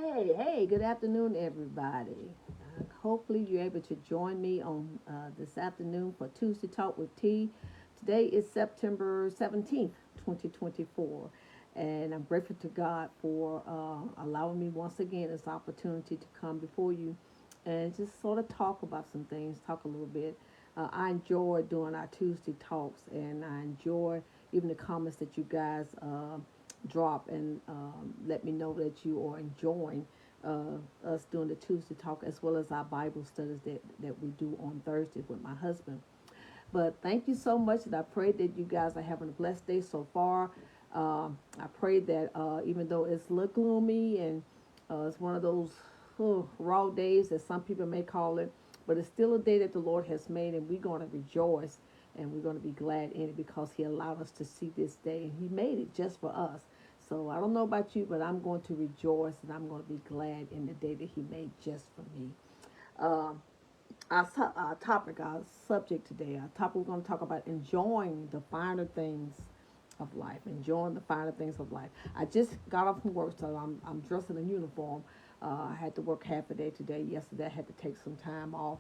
Hey, good afternoon, everybody. Hopefully, you're able to join me on this afternoon for Tuesday Talk with T. Today is September 17th, 2024, and I'm grateful to God for allowing me once again this opportunity to come before you and just sort of talk about some things, talk a little bit. I enjoy doing our Tuesday talks, and I enjoy even the comments that you guys drop and let me know that you are enjoying us doing the Tuesday talk as well as our Bible studies that we do on Thursdays with my husband. But thank you so much, and I pray that you guys are having a blessed day so far. I pray that even though it's a little gloomy and it's one of those raw days that some people may call it, but it's still a day that the Lord has made, and we're going to rejoice and we're going to be glad in it because He allowed us to see this day, and He made it just for us. So I don't know about you, but I'm going to rejoice and I'm going to be glad in the day that He made just for me. Um, our topic, our subject today, our topic we're going to talk about enjoying the finer things of life, enjoying the finer things of life. I just got off from work, so I'm dressed in a uniform. I had to work half a day today. Yesterday, I had to take some time off,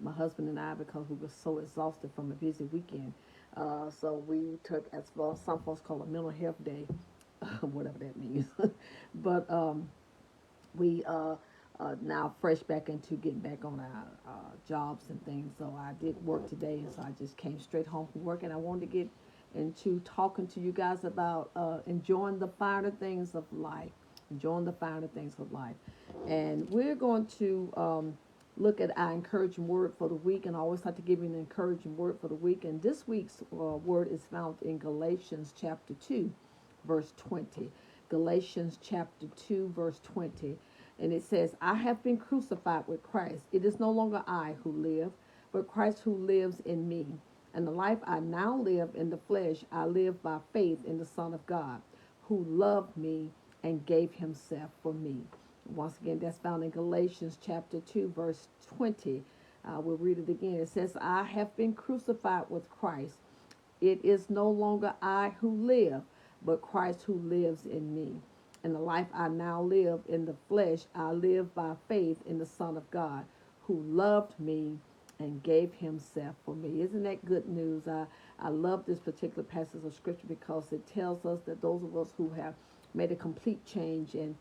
my husband and I, because we were so exhausted from a busy weekend. So we took, as well, some folks call it mental health day, whatever that means. But we now fresh back into getting back on our jobs and things. So I did work today, and so I just came straight home from work, and I wanted to get into talking to you guys about enjoying the finer things of life, enjoying the finer things of life, and we're going to look at our encouraging word for the week. And I always like to give you an encouraging word for the week. And this week's word is found in Galatians chapter 2, verse 20. Galatians chapter 2, verse 20. And it says, I have been crucified with Christ. It is no longer I who live, but Christ who lives in me. And the life I now live in the flesh, I live by faith in the Son of God, who loved me and gave himself for me. Once again, that's found in Galatians chapter 2, verse 20. We'll read it again. It says, I have been crucified with Christ. It is no longer I who live, but Christ who lives in me. And the life I now live in the flesh, I live by faith in the Son of God, who loved me and gave himself for me. Isn't that good news? I love this particular passage of scripture because it tells us that those of us who have made a complete change and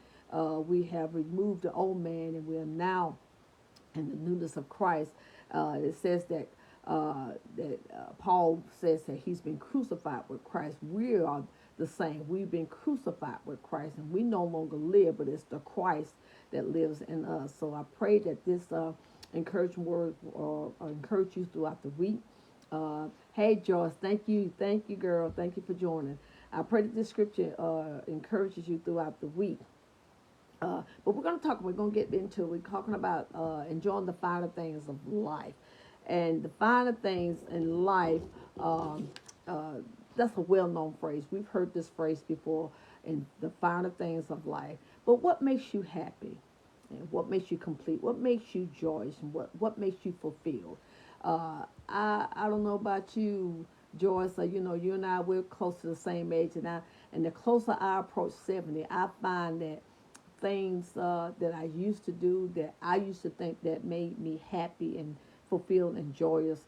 we have removed the old man and we are now in the newness of Christ. It says that Paul says that he's been crucified with Christ. We are the same. We've been crucified with Christ, and we no longer live, but it's the Christ that lives in us. So I pray that this encouraging word encourage you throughout the week. Hey, Joyce, thank you, girl, thank you for joining. I pray that this scripture encourages you throughout the week. But we're going to get into, we're talking about enjoying the finer things of life. And the finer things in life, um, uh, that's a well known phrase. We've heard this phrase before, in the finer things of life. But what makes you happy? And what makes you complete? What makes you joyous? And what makes you fulfilled? I don't know about you, Joyce. You and I, we're close to the same age, and the closer I approach 70, I find that things that I used to do that I used to think that made me happy and fulfilled and joyous.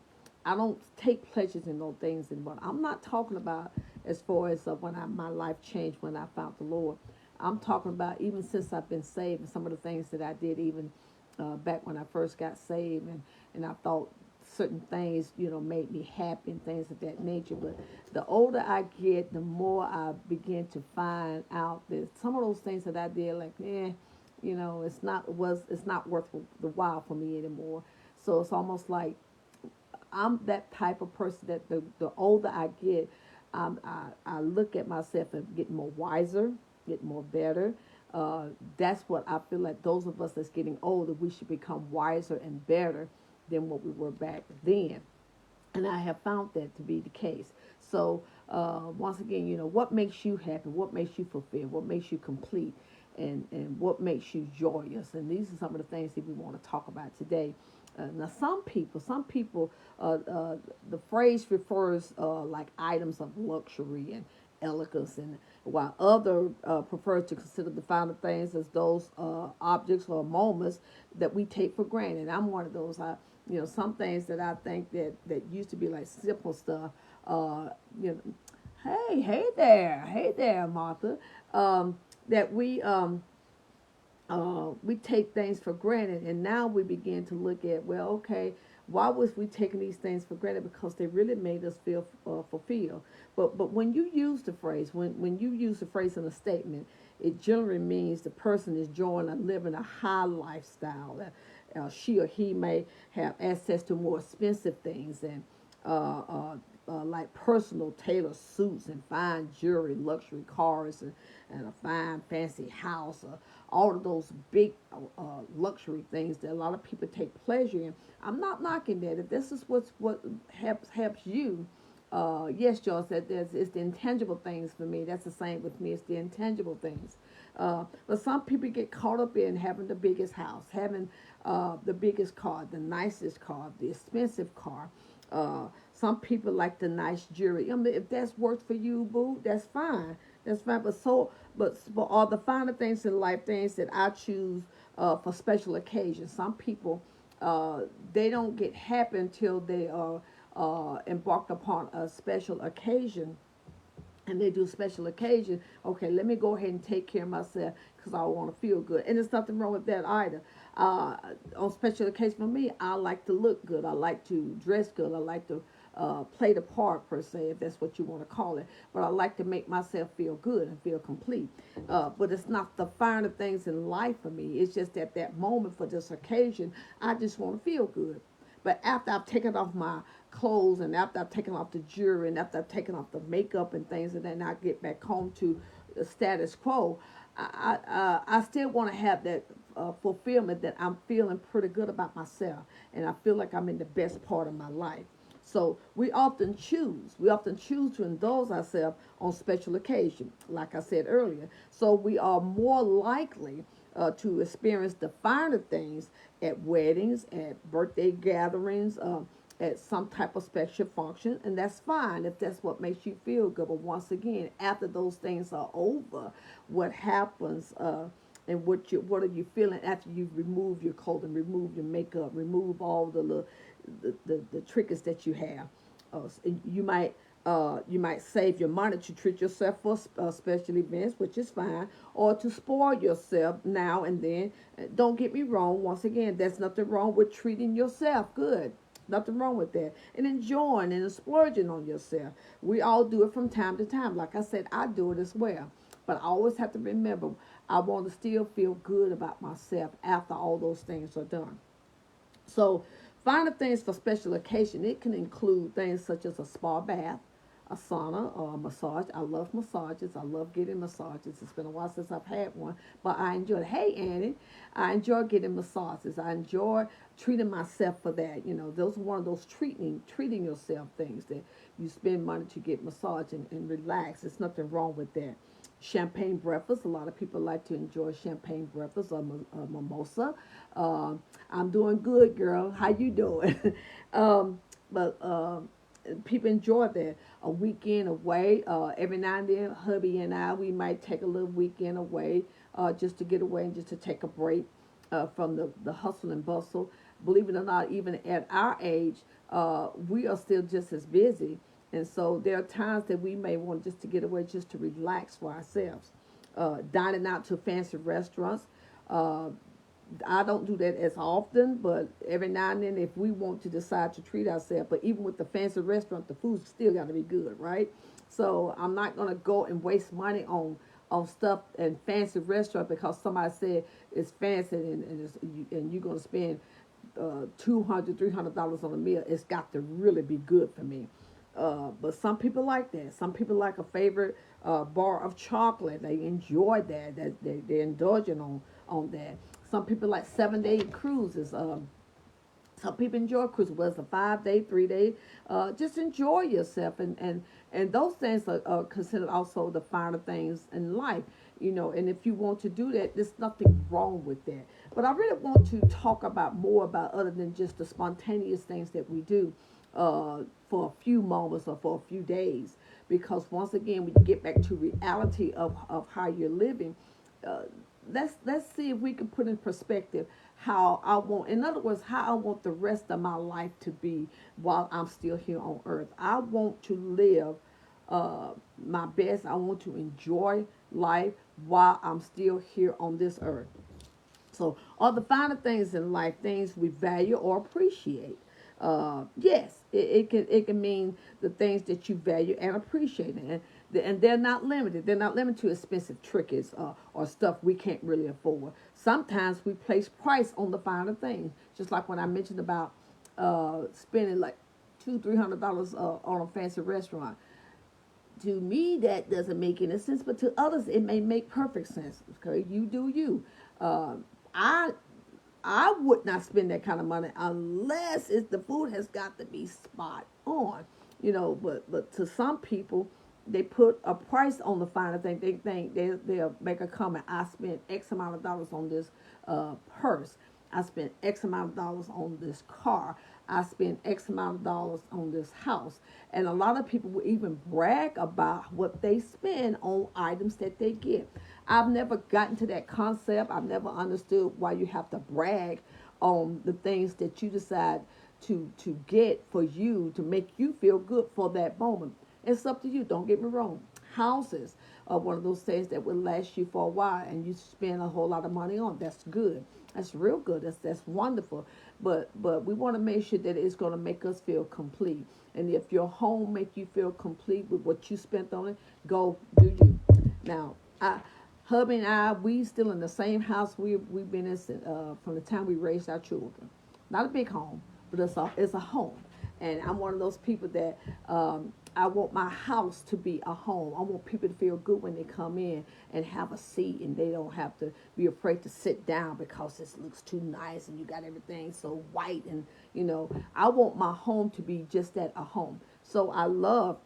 I don't take pleasures in those things anymore. I'm not talking about as far as my life changed when I found the Lord. I'm talking about even since I've been saved and some of the things that I did even back when I first got saved, and I thought certain things, made me happy and things of that nature. But the older I get, the more I begin to find out that some of those things that I did, like, it's not worth the while for me anymore. So it's almost like I'm that type of person that the older I get, I look at myself and get more wiser, get more better. That's what I feel like those of us that's getting older, we should become wiser and better than what we were back then. And I have found that to be the case. So once again, what makes you happy? What makes you fulfilled? What makes you complete? And what makes you joyous? And these are some of the things that we want to talk about today. Now, some people, the phrase refers like items of luxury and elegance, while other prefers to consider the finer things as those objects or moments that we take for granted. I'm one of those. Some things that I think that used to be like simple stuff. Uh, you know, hey there, Martha. That we take things for granted, and now we begin to look at, well, okay, why was we taking these things for granted? Because they really made us feel fulfilled. But when you use the phrase, when you use the phrase in a statement, it generally means the person is enjoying or living a high lifestyle. She or he may have access to more expensive things and like personal tailored suits and fine jewelry, luxury cars, and a fine fancy house. All of those big luxury things that a lot of people take pleasure in. I'm not knocking that. If this is what helps you, yes, Joel said it's the intangible things for me. That's the same with me. It's the intangible things. But some people get caught up in having the biggest house, having the biggest car, the nicest car, the expensive car. Some people like the nice jewelry. I mean, if that's worked for you, boo, that's fine. That's fine. But all the finer things in life, things that I choose for special occasions. Some people, they don't get happy until they are embarked upon a special occasion, and they do special occasion. Okay, let me go ahead and take care of myself because I want to feel good, and there's nothing wrong with that either. uh, on special occasion for me, I like to look good, I like to dress good, I like to play the part, per se, if that's what you want to call it. But I like to make myself feel good and feel complete. But it's not the finer things in life for me. It's just at that moment for this occasion, I just want to feel good. But after I've taken off my clothes, and after I've taken off the jewelry, and after I've taken off the makeup and things, and then I get back home to the status quo, I still want to have that fulfillment that I'm feeling pretty good about myself, and I feel like I'm in the best part of my life. So we often choose to indulge ourselves on special occasion, like I said earlier. So we are more likely to experience the finer things at weddings, at birthday gatherings, at some type of special function, and that's fine if that's what makes you feel good. But once again, after those things are over, what happens? And what are you feeling after you've removed your clothing, remove your makeup, remove all the trinkets that you have. You might save your money to treat yourself for special events, which is fine, or to spoil yourself now and then. Don't get me wrong. Once again, there's nothing wrong with treating yourself good. Nothing wrong with that. And enjoying and splurging on yourself. We all do it from time to time. Like I said, I do it as well. But I always have to remember, I want to still feel good about myself after all those things are done. So, finer things for special occasion, it can include things such as a spa bath, a sauna, or a massage. I love massages. I love getting massages. It's been a while since I've had one, but I enjoy it. Hey, Annie, I enjoy getting massages. I enjoy treating myself for that. Those are one of those treating yourself things that you spend money to get massage and relax. There's nothing wrong with that. Champagne breakfast. A lot of people like to enjoy champagne breakfast or mimosa. Uh, I'm doing good, girl. How you doing? But people enjoy that. A weekend away. Every now and then, hubby and I, we might take a little weekend away just to get away and just to take a break from the hustle and bustle. Believe it or not, even at our age, we are still just as busy. And so there are times that we may want just to get away, just to relax for ourselves. Dining out to fancy restaurants. Uh, I don't do that as often, but every now and then, if we want to decide to treat ourselves, but even with the fancy restaurant, the food's still got to be good, right? So I'm not gonna go and waste money on stuff and fancy restaurant because somebody said it's fancy, and you're gonna spend $200, $300 on a meal. It's got to really be good for me. But some people like that. Some people like a favorite bar of chocolate. They enjoy that. They're indulging on that. Some people like 7 day cruises. Some people enjoy cruising, whether it's a 5 day, 3 day. Just enjoy yourself, and those things are considered also the finer things in life. And if you want to do that, there's nothing wrong with that. But I really want to talk about more about other than just the spontaneous things that we do for a few moments or for a few days, because once again, when you get back to reality of how you're living, uh, let's see if we can put in perspective how I want, in other words, how I want the rest of my life to be while I'm still here on earth. I want to live my best. I want to enjoy life while I'm still here on this earth. So, all the finer things in life, things we value or appreciate. Yes, it can mean the things that you value and appreciate, and they're not limited. They're not limited to expensive trinkets or stuff we can't really afford. Sometimes we place price on the finer things, just like when I mentioned about spending like $200-300 on a fancy restaurant. To me, that doesn't make any sense, but to others it may make perfect sense. Okay, you do you. I I would not spend that kind of money unless the food has got to be spot on, But to some people, they put a price on the finer thing. They think they'll make a comment. I spent X amount of dollars on this purse. I spent X amount of dollars on this car. I spent X amount of dollars on this house. And a lot of people will even brag about what they spend on items that they get. I've never gotten to that concept. I've never understood why you have to brag on the things that you decide to get for you to make you feel good for that moment. It's up to you. Don't get me wrong. Houses are one of those things that will last you for a while, and you spend a whole lot of money on. That's good. That's real good. That's wonderful. But we want to make sure that it's going to make us feel complete. And if your home make you feel complete with what you spent on it, go do you. Now, hubby and I, we still in the same house we've been in from the time we raised our children. Not a big home, but it's a home. And I'm one of those people that I want my house to be a home. I want people to feel good when they come in and have a seat, and they don't have to be afraid to sit down because it looks too nice and you got everything so white. And I want my home to be just that, a home. So I love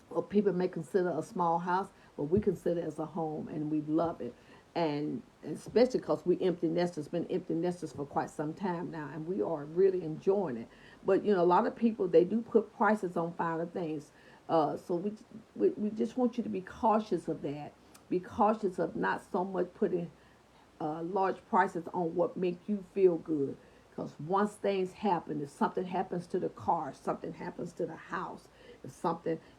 what people may consider a small house, but we consider it as a home, and we love it. And especially because we empty nesters, been empty nesters for quite some time now, and we are really enjoying it. But a lot of people, they do put prices on finer things. So we just want you to be cautious of that. Be cautious of not so much putting large prices on what make you feel good. Because once things happen, if something happens to the car, something happens to the house,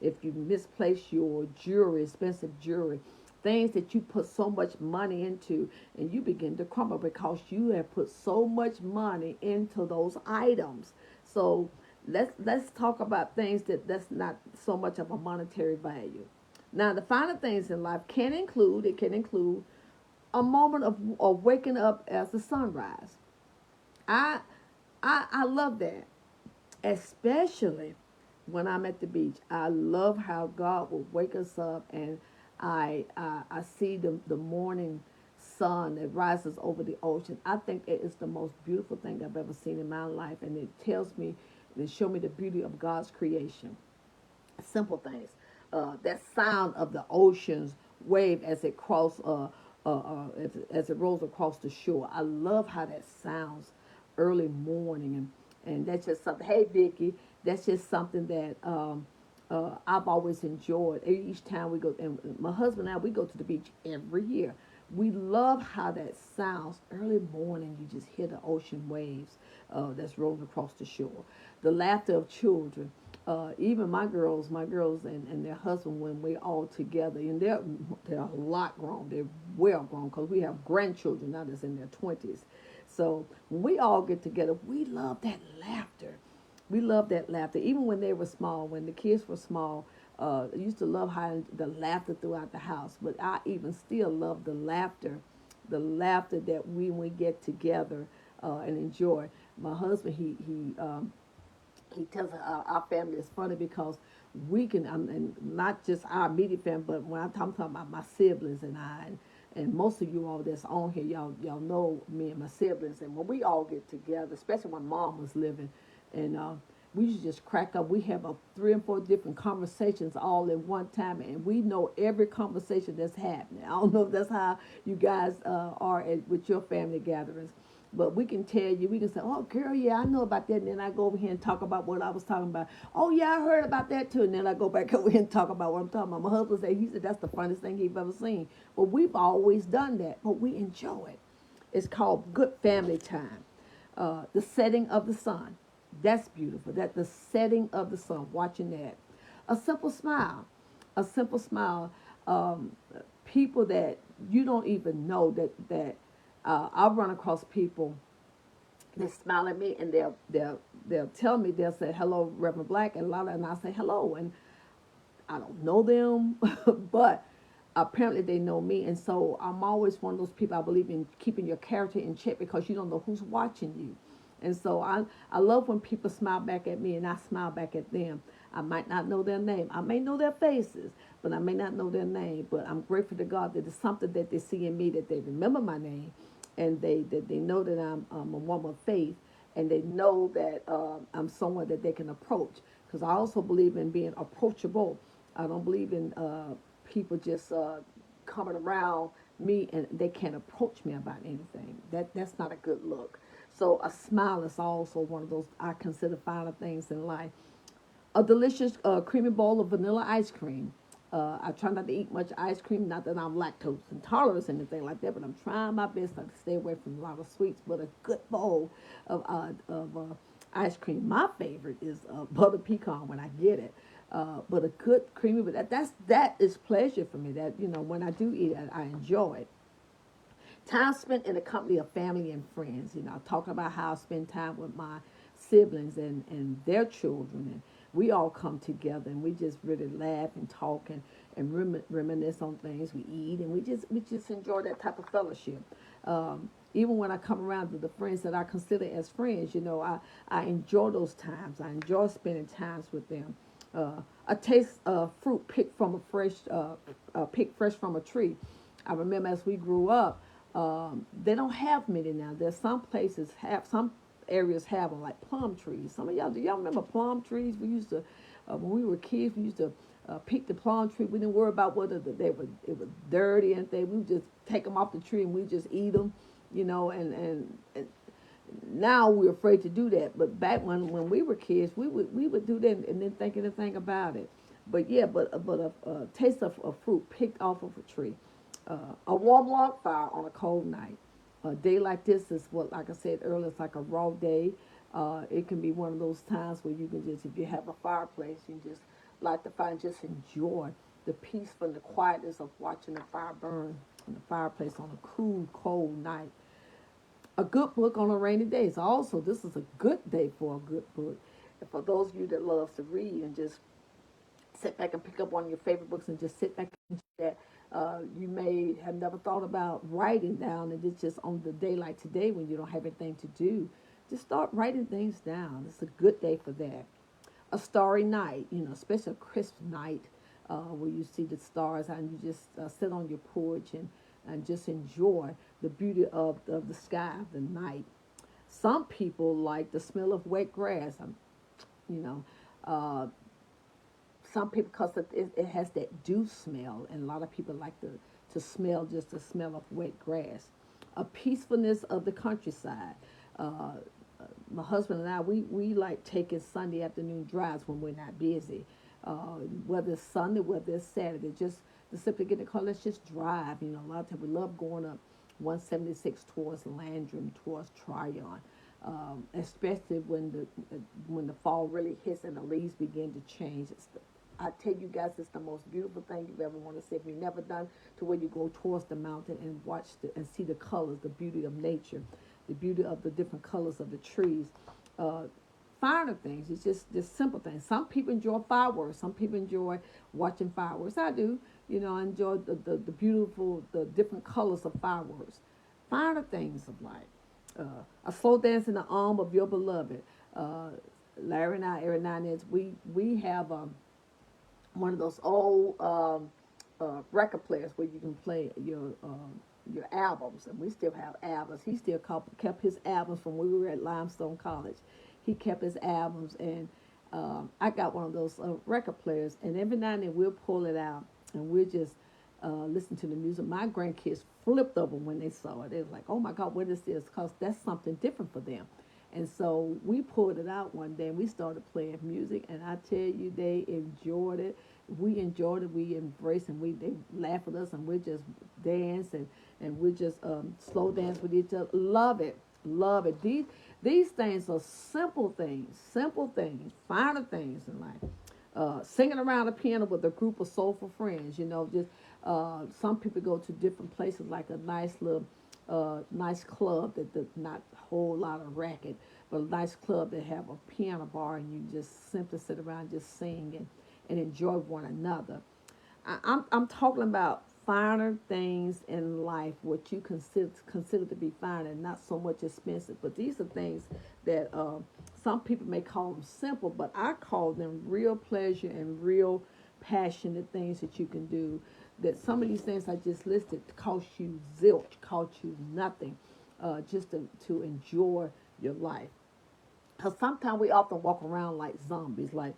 if you misplace your jewelry, expensive jewelry, things that you put so much money into, and you begin to crumble because you have put so much money into those items. So let's talk about things that's not so much of a monetary value. Now, the finer things in life can include a moment of waking up as the sunrise. I I love that, especially when I'm at the beach. I love how God will wake us up, and I see the morning sun that rises over the ocean. I think it is the most beautiful thing I've ever seen in my life, and it tells me, it shows me the beauty of God's creation. Simple things. That sound of the ocean's wave as it as it rolls across the shore. I love how that sounds early morning, and that's just something. Hey, Vicky, that's just something that I've always enjoyed. Each time we go, and my husband and I, we go to the beach every year. We love how that sounds early morning. You just hear the ocean waves that's rolling across the shore. The laughter of children. Even my girls and their husband, when we all together, and they're a lot grown. They're well grown because we have grandchildren now that's in their 20s. So when we all get together, we love that laughter. We love that laughter. Even when they were small, when the kids were small, I used to love how the laughter throughout the house. But I even still love the laughter that when we get together and enjoy. My husband, he tells our family is funny because we can, and not just our immediate family, but when I'm talking about my siblings and I, and most of you all that's on here, y'all know me and my siblings, and when we all get together, especially when Mom was living, and we used to just crack up. We have 3 or 4 different conversations all at one time, and we know every conversation that's happening. I don't know if that's how you guys are with your family gatherings. But we can tell you, we can say, oh, girl, yeah, I know about that. And then I go over here and talk about what I was talking about. Oh, yeah, I heard about that too. And then I go back over here and talk about what I'm talking about. My husband said, he said, that's the funniest thing he's ever seen. But we've always done that, but we enjoy it. It's called good family time. The setting of the sun. That's beautiful. That the setting of the sun, watching that. A simple smile. A simple smile. Um, People that you don't even know that I'll run across people that smile at me and they'll tell me, they'll say hello, Reverend Black, and a lot of, and I'll say hello, and I don't know them, but apparently they know me. And so I'm always one of those people, I believe in keeping your character in check because you don't know who's watching you. And so I love when people smile back at me and I smile back at them. I might not know their name. I may know their faces, but I may not know their name. But I'm grateful to God that it's something that they see in me, that they remember my name, and they know that I'm a woman of faith, and they know that I'm someone that they can approach. Because I also believe in being approachable. I don't believe in people just coming around me and they can't approach me about anything. That's not a good look. So a smile is also one of those I consider finer things in life. A delicious creamy bowl of vanilla ice cream. I try not to eat much ice cream, not that I'm lactose intolerant or anything like that, but I'm trying my best to stay away from a lot of sweets. But a good bowl of ice cream. My favorite is butter pecan when I get it. But a good creamy, but that is pleasure for me. That when I do eat it, I enjoy it. Time spent in the company of family and friends. Talking about how I spend time with my siblings and their children. And we all come together and we just really laugh and talk and reminisce on things. We eat and we just enjoy that type of fellowship. Even when I come around to the friends that I consider as friends, I enjoy those times. I enjoy spending times with them. A taste of fruit picked fresh from a tree. I remember as we grew up, they don't have many now. There's some areas have them like plum trees. Some of y'all, do y'all remember plum trees? We used to, when we were kids, we used to pick the plum tree. We didn't worry about whether it was dirty and things. We would just take them off the tree and we just eat them, and now we're afraid to do that. But back when we were kids, we would do that and then think anything about it. But yeah, but a taste of fruit picked off of a tree. A warm log fire on a cold night. A day like this is what, like I said earlier, it's like a raw day. It can be one of those times where you can just, if you have a fireplace, you just light the fire and just enjoy the peaceful and the quietness of watching the fire burn in the fireplace on a cool, cold night. A good book on a rainy day. So also, this is a good day for a good book. And for those of you that love to read and just sit back and pick up one of your favorite books and just sit back and that you may have never thought about writing down, and it's just on the day like today when you don't have anything to do, just start writing things down. It's a good day for that. A starry night, especially a crisp night where you see the stars and you just sit on your porch and just enjoy the beauty of the sky, the night. Some people like the smell of wet grass. You know, uh, some people, because it has that dew smell, and a lot of people like to smell just the smell of wet grass. A peacefulness of the countryside. Uh, my husband and I, we like taking Sunday afternoon drives when we're not busy. Whether it's Sunday, whether it's Saturday, just to simply get in the car, let's just drive. A lot of times we love going up 176 towards Landrum, towards Tryon. Especially when the fall really hits and the leaves begin to change. I tell you guys, it's the most beautiful thing you've ever want to see. If you've never done, to where you go towards the mountain and watch and see the colors, the beauty of nature, the beauty of the different colors of the trees. Uh, Finer things. It's just simple things. Some people enjoy fireworks. Some people enjoy watching fireworks. I do. I enjoy the beautiful, the different colors of fireworks. Finer things of life. A slow dance in the arm of your beloved. Uh, Larry and I, every now and then, we have one of those old record players where you can play your albums, and we still have albums. He still kept his albums from when we were at Limestone College. He kept his albums, and I got one of those record players, and every now and then we'll pull it out, and we'll just listen to the music. My grandkids flipped over when they saw it. They was like, "Oh my God, what is this?" Because that's something different for them. And so we pulled it out one day and we started playing music. And I tell you, they enjoyed it. We enjoyed it. We embraced and they laugh at us and we just dance and we just slow dance with each other. Love it. Love it. These things are simple things, finer things in life. Singing around a piano with a group of soulful friends. Just some people go to different places, like a nice club that not a whole lot of racket, but a nice club that have a piano bar, and you just simply sit around just sing and enjoy one another. I'm talking about finer things in life, what you consider to be fine and not so much expensive. But these are things that some people may call them simple, but I call them real pleasure and real passionate things that you can do. That some of these things I just listed cost you zilch, cost you nothing, just to enjoy your life. Because sometimes we often walk around like zombies, like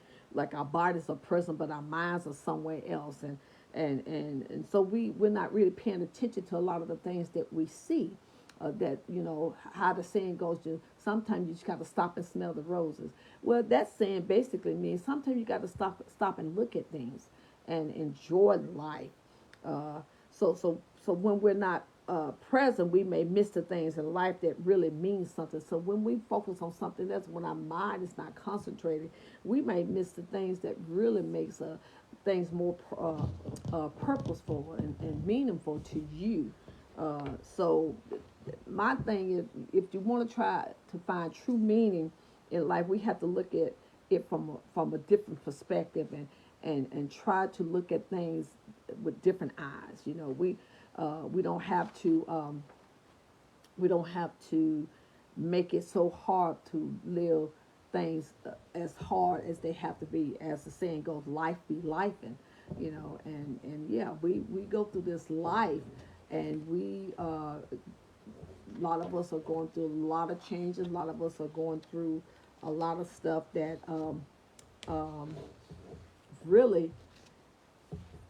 our bodies are present, but our minds are somewhere else, and so we're not really paying attention to a lot of the things that we see. That how the saying goes, sometimes you just got to stop and smell the roses. Well, that saying basically means sometimes you got to stop and look at things and enjoy life. So when we're not present, we may miss the things in life that really mean something. So when we focus on something else, when our mind is not concentrated, we may miss the things that really makes things more purposeful and meaningful to you. So my thing is, if you want to try to find true meaning in life, we have to look at it from a different perspective and try to look at things with different eyes. We don't have to make it so hard to live things as hard as they have to be. As the saying goes, life be life, and yeah, we go through this life, and a lot of us are going through a lot of changes. A lot of us are going through a lot of stuff that um, really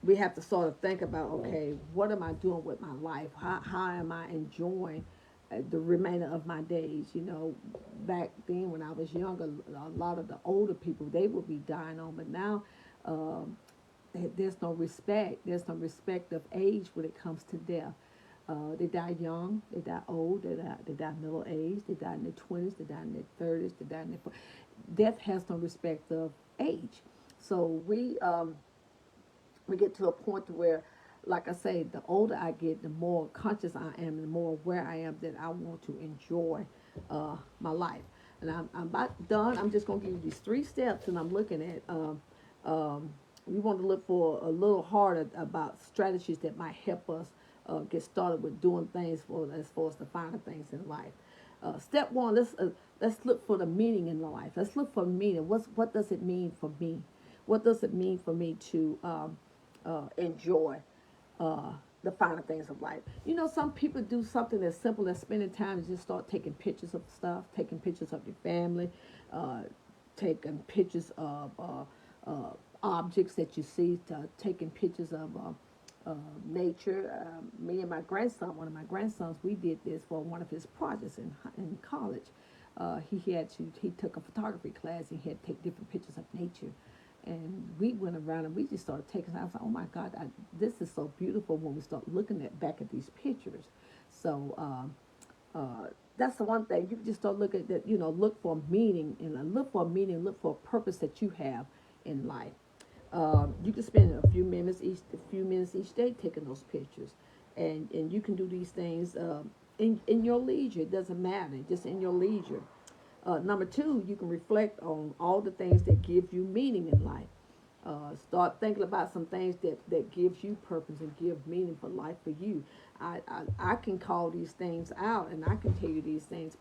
we have to sort of think about, okay, what am I doing with my life? How am I enjoying the remainder of my days? Back then when I was younger, a lot of the older people, they would be dying on, but now um, there's no respect. There's no respect of age when it comes to death. They die young, they die old, they die middle age, they die in their 20s, they die in their 30s, they die in their 40s. Death has no respect of age. So we get to a point to where, like I say, the older I get, the more conscious I am, and the more aware I am that I want to enjoy my life. And I'm about done. I'm just going to give you these 3 steps, and I'm looking at. We want to look for a little harder about strategies that might help us get started with doing things as far as the finer things in life. Step one, let's look for the meaning in life. Let's look for meaning. What does it mean for me? What does it mean for me to enjoy uh, the finer things of life? Some people do something as simple as spending time and just start taking pictures of stuff, taking pictures of your family, uh, taking pictures of objects that you see, taking pictures of nature. Me and my grandson, one of my grandsons, we did this for one of his projects in college. He took a photography class and he had to take different pictures of nature. And we went around and we just started taking. I was like, oh my God, this is so beautiful when we start looking back at these pictures. So that's the one thing you can just start looking at that. Look for meaning and look for a purpose that you have in life. You can spend a few minutes each day taking those pictures, and you can do these things in your leisure. It doesn't matter, just in your leisure. Number two, you can reflect on all the things that give you meaning in life. Start thinking about some things that gives you purpose and give meaning for life for you. I can call these things out and I can tell you these things,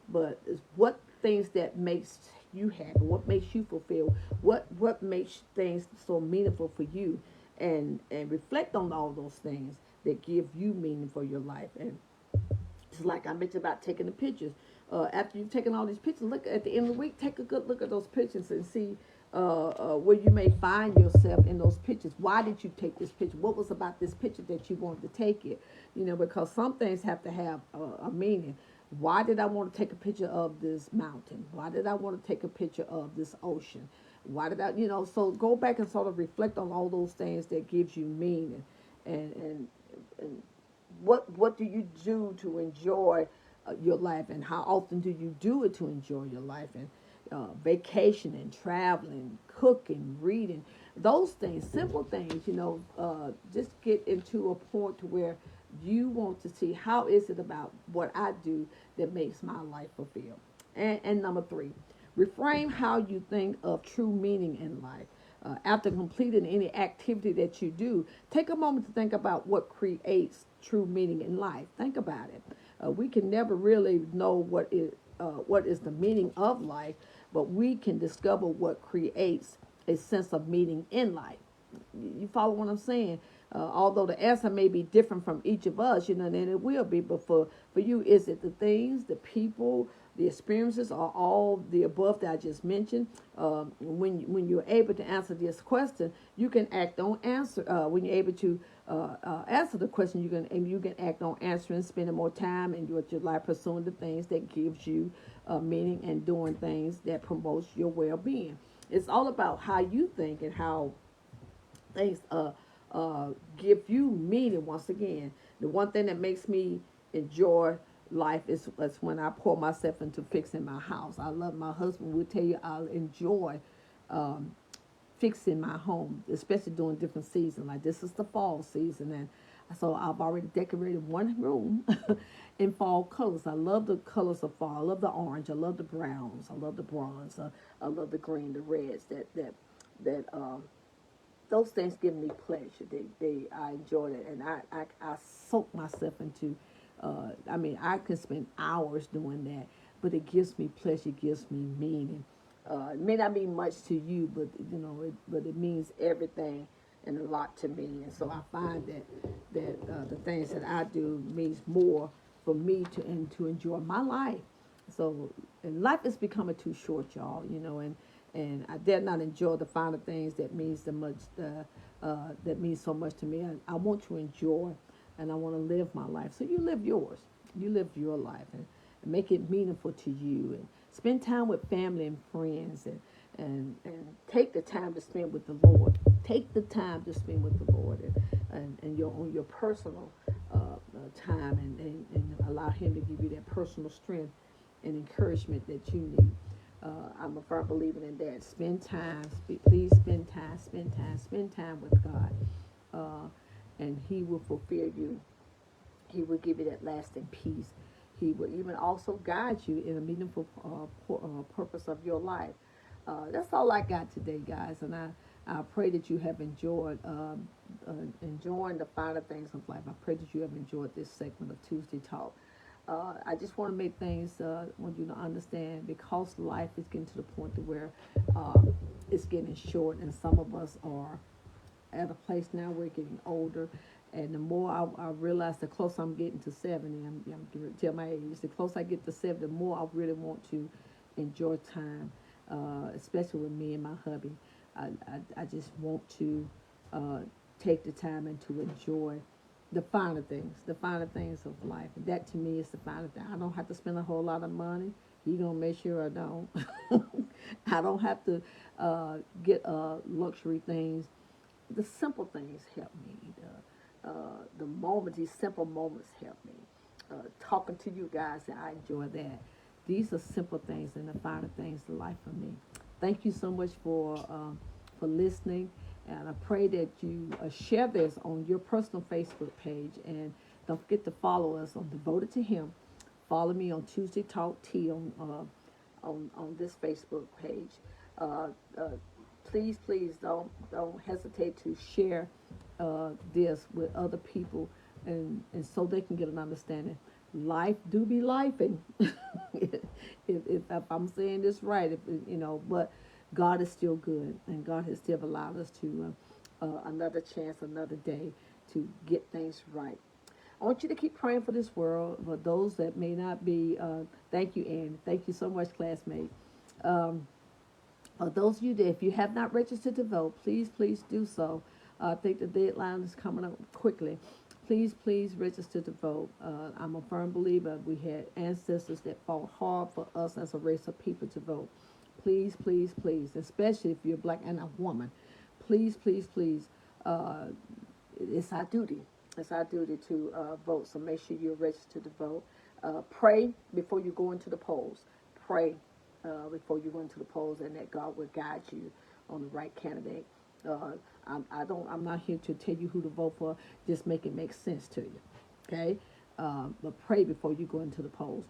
but it's what things that makes you happy, what makes you fulfilled, what makes things so meaningful for you, and reflect on all those things that give you meaning for your life. And just like I mentioned about taking the pictures. After you've taken all these pictures, look at the end of the week, take a good look at those pictures and see where you may find yourself in those pictures. Why did you take this picture? What was about this picture that you wanted to take it? You know, because some things have to have a meaning. Why did I want to take a picture of this mountain? Why did I want to take a picture of this ocean? Why did I, so go back and sort of reflect on all those things that gives you meaning. And what do you do to enjoy your life, and how often do you do it to enjoy your life? And vacationing, traveling, cooking, reading, those things, simple things, just get into a point to where you want to see how is it about what I do that makes my life fulfilled. And number three, reframe how you think of true meaning in life. After completing any activity that you do, take a moment to think about what creates true meaning in life. Think about it. We can never really know what is the meaning of life, but we can discover what creates a sense of meaning in life. You follow what I'm saying? Although the answer may be different from each of us, and it will be, but for you, is it the things, the people, the experiences, or all the above that I just mentioned? When you're able to answer this question, you can act on answer. When you're able to answer the question, you can act on answering, spending more time in your life pursuing the things that gives you meaning, and doing things that promotes your well-being. It's all about how you think and how things give you meaning. Once again, the one thing that makes me enjoy life is when I pour myself into fixing my house. I love my husband. Will tell you I'll enjoy um, fixing my home, especially during different seasons. Like this is the fall season, and so I've already decorated one room in fall colors. I love the colors of fall. I love the orange. I love the browns. I love the bronze. I love the green, the reds. That those things give me pleasure. I enjoy it, and I soak myself into. I can spend hours doing that, but it gives me pleasure. It gives me meaning. It may not mean much to you, but but it means everything and a lot to me. And so I find that the things that I do means more for me to enjoy my life. So, and life is becoming too short, y'all. And I dare not enjoy the finer things that means so much to me. I want to enjoy, and I want to live my life. So you live yours. You live your life, and make it meaningful to you, and spend time with family and friends, and take the time to spend with the Lord. Take the time to spend with the Lord, and your on your personal time, and allow Him to give you that personal strength and encouragement that you need. I'm a firm believer in that. Spend time, please spend time with God, and He will fulfill you. He will give you that lasting peace. He will even also guide you in a meaningful purpose of your life. That's all I got today, guys, and I pray that you have enjoying the finer things of life. I pray that you have enjoyed this segment of Tuesday Talk. I just want to make things, want you to understand, because life is getting to the point to where it's getting short, and some of us are at a place now we're getting older, and the more I realize, the closer I'm getting to 70, I'm tell my age, the closer I get to 70, the more I really want to enjoy time, especially with me and my hubby. I just want to uh, take the time and to enjoy the finer things of life. And that to me is the finer thing. I don't have to spend a whole lot of money. He gonna make sure I don't. I don't have to get luxury things. The simple things help me. The moments, these simple moments help me. Talking to you guys, I enjoy that. These are simple things and the finer things in life for me. Thank you so much for listening, and I pray that you share this on your personal Facebook page, and don't forget to follow us on Devoted to Him. Follow me on Tuesday Talk T on this Facebook page. Uh, uh, please don't hesitate to share this with other people, and so they can get an understanding. Life do be lifing. If I'm saying this right, but God is still good, and God has still allowed us to another chance, another day to get things right. I want you to keep praying for this world, for those that may not be. Thank you, Anne. Thank you so much, classmate. Um, Those of you that, if you have not registered to vote, please do so. I think the deadline is coming up quickly. Please register to vote. I'm a firm believer we had ancestors that fought hard for us as a race of people to vote. Please, especially if you're black and a woman. Please. Uh, it's our duty. It's our duty to vote. So make sure you're registered to vote. Pray before you go into the polls. Pray before you go into the polls, and that God will guide you on the right candidate. Uh, I'm not here to tell you who to vote for. Just make it make sense to you. Okay. But pray before you go into the polls.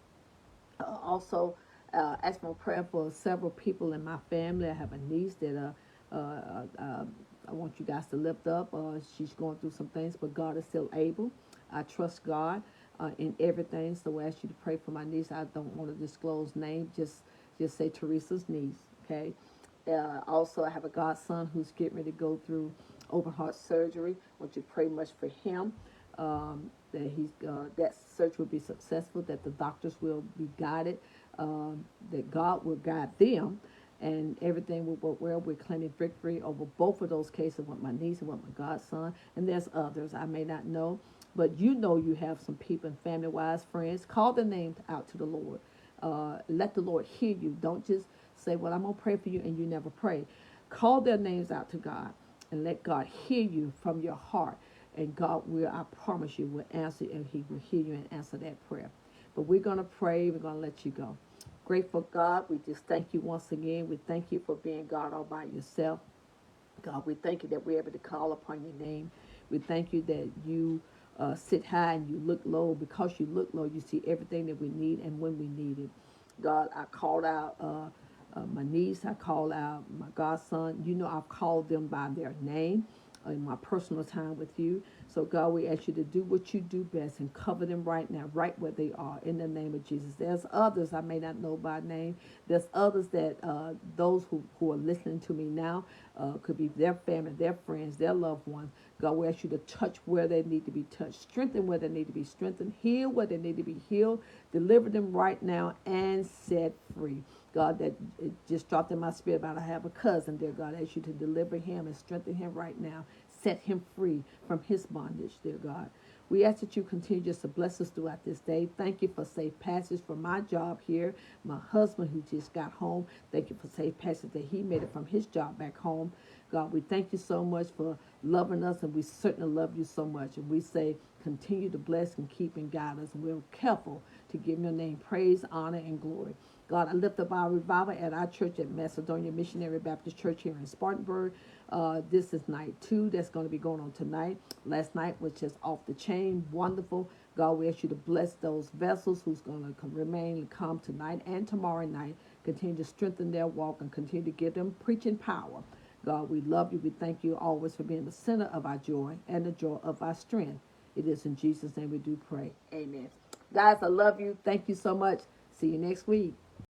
Also, ask for prayer for several people in my family. I have a niece that I want you guys to lift up. She's going through some things, but God is still able. I trust God in everything. So I ask you to pray for my niece. I don't want to disclose name. Just say Teresa's niece. Okay. Also, I have a godson who's getting ready to go through open heart surgery. I want you to pray much for him. That that surgery will be successful, that the doctors will be guided, that God will guide them, and everything will work well. We're claiming victory over both of those cases with my niece and with my godson, and there's others I may not know, but you know you have some people, family-wise, friends. Call their names out to the Lord. Let the Lord hear you. Don't just say, well, I'm going to pray for you, and you never pray. Call their names out to God and let God hear you from your heart. And God will, I promise you, will answer, and he will hear you and answer that prayer. But we're going to pray. We're going to let you go. Grateful God, we just thank you once again. We thank you for being God all by yourself. God, we thank you that we're able to call upon your name. We thank you that you sit high and you look low. Because you look low, you see everything that we need and when we need it. God, I called out my niece. I called out my godson. You know, I've called them by their name in my personal time with you. So, God, we ask you to do what you do best and cover them right now, right where they are, in the name of Jesus. There's others I may not know by name. There's others that those who are listening to me now could be their family, their friends, their loved ones. God, we ask you to touch where they need to be touched, strengthen where they need to be strengthened, heal where they need to be healed, deliver them right now, and set free. God, that it just dropped in my spirit about I have a cousin, dear God. I ask you to deliver him and strengthen him right now. Set him free from his bondage, dear God. We ask that you continue just to bless us throughout this day. Thank you for safe passage for my job here. My husband who just got home, thank you for safe passage that he made it from his job back home. God, we thank you so much for loving us, and we certainly love you so much. And we say, continue to bless and keep and guide us. And we're careful to give your name praise, honor, and glory. God, I lift up our revival at our church at Macedonia Missionary Baptist Church here in Spartanburg. This is night 2 that's going to be going on tonight. Last night was just off the chain, wonderful. God, we ask you to bless those vessels who's going to remain and come tonight and tomorrow night. Continue to strengthen their walk and continue to give them preaching power. God, we love you. We thank you always for being the center of our joy and the joy of our strength. It is in Jesus' name we do pray. Amen. Guys, I love you. Thank you so much. See you next week.